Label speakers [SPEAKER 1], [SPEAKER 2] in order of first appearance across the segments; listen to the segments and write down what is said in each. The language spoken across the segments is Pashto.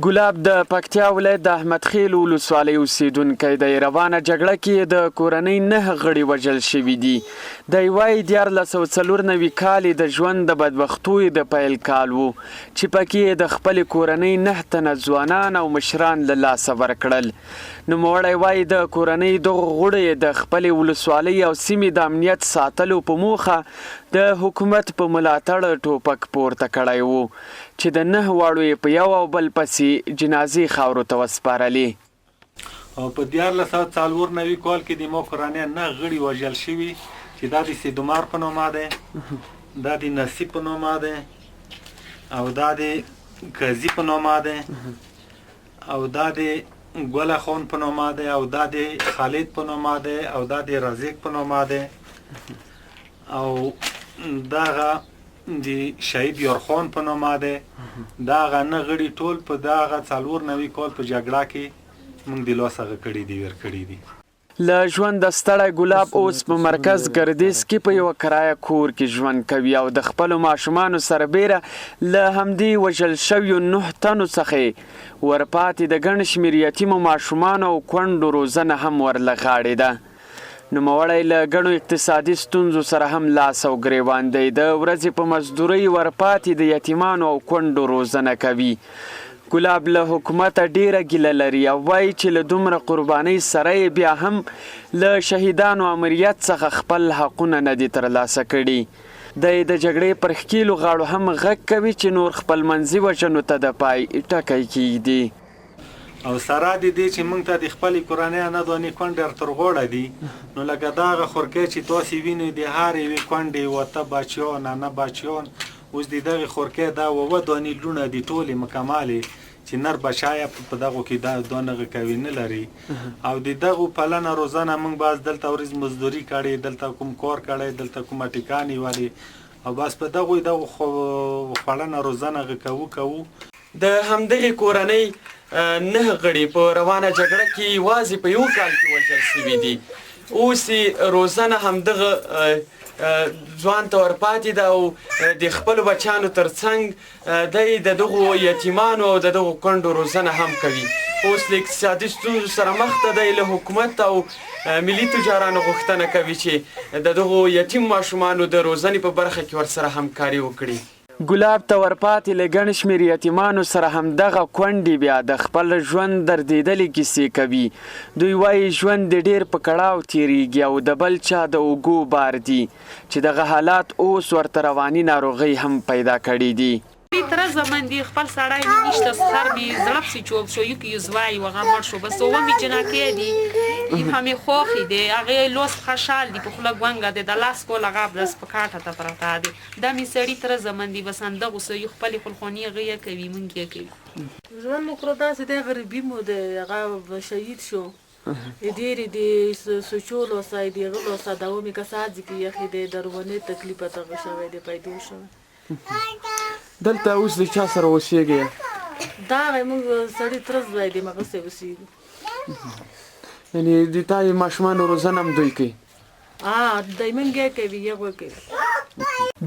[SPEAKER 1] ګلاب د پکتیا ولایت د احمد خیل ولسوالۍ اوسیدونکی دی. روانه جګړه کې د کورنۍ 9 غړي وژل شوي دي. دی وایي 1494 کال د ژوند د بدبختیو د پیل کال و چې پکې د خپلې کورنۍ 9 تنه ځوانان او مشران له لاسه ورکړل. نوموړی وایي د کورنۍ دغو غړو د خپلې ولسوالۍ او سیمې د امنیت ساتلو په موخه د حکومت په ملاتړ ټوپک پورته کړی و چې د 9 واړو یې په یو او بل پسې جنازې خاورو ته وسپارلې.
[SPEAKER 2] او په 1494 کال کې د مو کورنۍ 9 غړي وژل شوي چې دا د سیدومار په نوم دی، دا د نصیب په نوم دی، او دا د قاضي په نوم دی، او دا د ګل خان په نوم دی، او دا د خالد په نوم دی، او دا د رزیق په نوم دی، او داغه د شهید یارخان په نوم دی. داغه 9 غړي ټول په داغه 94 کال په جګړه کې موږ د لاس هغه کړي دي ورکړي دي.
[SPEAKER 1] له ژوند ستړی ګلاب اوس په مرکز ګردیز کې په یوه کرایه کور کې ژوند کوي او د خپلو ماشومانو سره بیره له همدې وژل شویو 9 تنو څخه ورپاتې د ګڼ شمېر یتیمو ماشومانو او کونډو روزنه هم ورله غاړې ده. نوموړی له ګڼو اقتصادي ستونزو سره هم لاس او ګریوان دی. د ورځې په مزدورۍ ورپاتې د یتیمانو او کونډو روزنه کوي. ګلاب له حکومته ډیره ګیله لري او وایي چې له دومره قربانۍ سره یې بیا هم له شهیدانو امریت څخه خپل حقونه نه دي ترلاسه کړي. دی د جګړې پر ښکیلو غاړو هم غږ کوي چې نور خپلمنځي وژنو ته د پای ټکی کیږدي.
[SPEAKER 2] او سره د دې چې موږ ته د خپلې کورنۍ 9 دانې کونډې تر غوړه دي، نو لکه دغه خورکۍ چې تاسې وینئ د هر یوې کونډې وته بچیان 9 بچیان، اوس د دغې خورکۍ دا 9 دانې لوڼه دي ټولې مکملې چې نر بچی په دغو کې دا نغه کوي نه لري. او د دغو پالنه روزنه موږ باز دلته ورځ مزدوري کړې، دلته کوم کار کړی، دلته کومه ټیکا نیولې، او بس په دغو خوړنه روزنه کوو.
[SPEAKER 1] د همدغې کورنۍ 9 غړي په روانه جګړه کې یوازې په یو کال کې وژل شوي دي. اوس یې روزنه همدغه ځوان ته ورپاتې ده او د خپلو بچیانو تر څنګ دی د دغو یتیمانو او د دغو کونډو روزنه هم کوي. اوس له اقتصادي ستونزو سره مخ ته دی. له حکومت او ملي تجارانو غوښتنه کوي چې د دغو یتیم ماشومانو د روزنې په برخه کې ورسره همکاري وکړي. ګلاب ته ورپاتې له ګڼ شمېر یتیمانو سره همدغه کونډې بیا د خپل ژوند دردېدلې کیسې کوي. دوی وایي ژوند د ډېر په کړاو تیریږي او د بل چا د اوږو بار دي چې دغه حالات اوس ورته رواني ناروغۍ هم پیدا کړي دي.
[SPEAKER 3] تر زمان دی خپل سړی مې نشته، سر مې زړه پسې چوب شو، یو زوی وغه مړ شو، بس اوه مې جنکې دي، یې همې خوښې دی، هغې لوس خوشحال دي، په خوله ګونګه دی، د لاس کول هغه بس په کاټه ته پرته دی. دا مې سړي تر زمان دی، بس همدغو سړي خپلې خلخواني هغې یې کوي، مونږ یې کوي.
[SPEAKER 4] ژوند مو کړو داسې دی، غریبي مو دی، هغه شهید شو، ډېرې د سوچولو سه د غلو سه دا ومې کسات کې یخې دی، د رواني تکلیفه دغه شوی دی، پیدا شوی.
[SPEAKER 1] دلته اوس د چا سره اوسېږئ؟
[SPEAKER 4] دا موږ سړي تر ځای دی مغسې اوسېږو.
[SPEAKER 1] یعنې د تا یې ماشومانو روزنه هم دوی کوي؟
[SPEAKER 4] دی موږ یې کوي، هغوی کوي.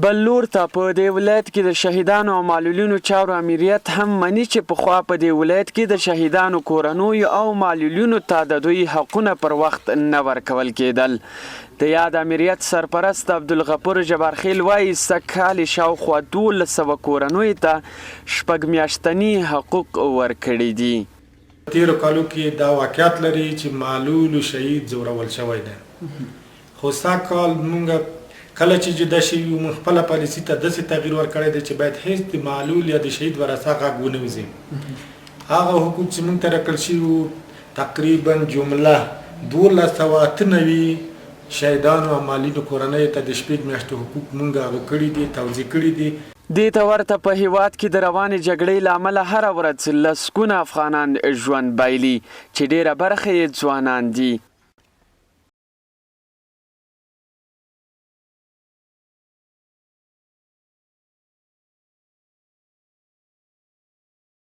[SPEAKER 1] بل لور ته په دې ولایت کې د شهیدانو او معلولینو چارو امریت هم مني چې پخوا په دې ولایت کې د شهیدانو کورنیو او معلولینو ته د دوی حقونه پر وخت نه ورکول کېدل. د یاد امریت سرپرست عبدالغفور جبارخیل وایي سږ کال یې شاوخوا 1200 کورنیو ته 6 میاشتني حقوق ورکړي دي.
[SPEAKER 2] تیرو کالو کې دا واقعیت لري چې معلول شهید ځورول شوی دی، خو سږ کال موږ کله چې جدا شوي وو موږ خپله پالیسي ته داسې تغییر ورکړی دی چې باید هېڅ د معلول یا د شهید ورثه غږ ونه وځي. هغه حقوق چې موږ ته راکړل شوي وو تقریبا جمله 1298 شهیدانو او معلولینو کورنیو ته د 6 میاشتو حقوق موږ هغه کړي دي، توزیع کړي دي.
[SPEAKER 1] دې ته ورته په هیواد کې د روانې جګړې له امله هره ورځ لسګونه افغانان ژوند بایلي چې ډېره برخه یې ځوانان دي.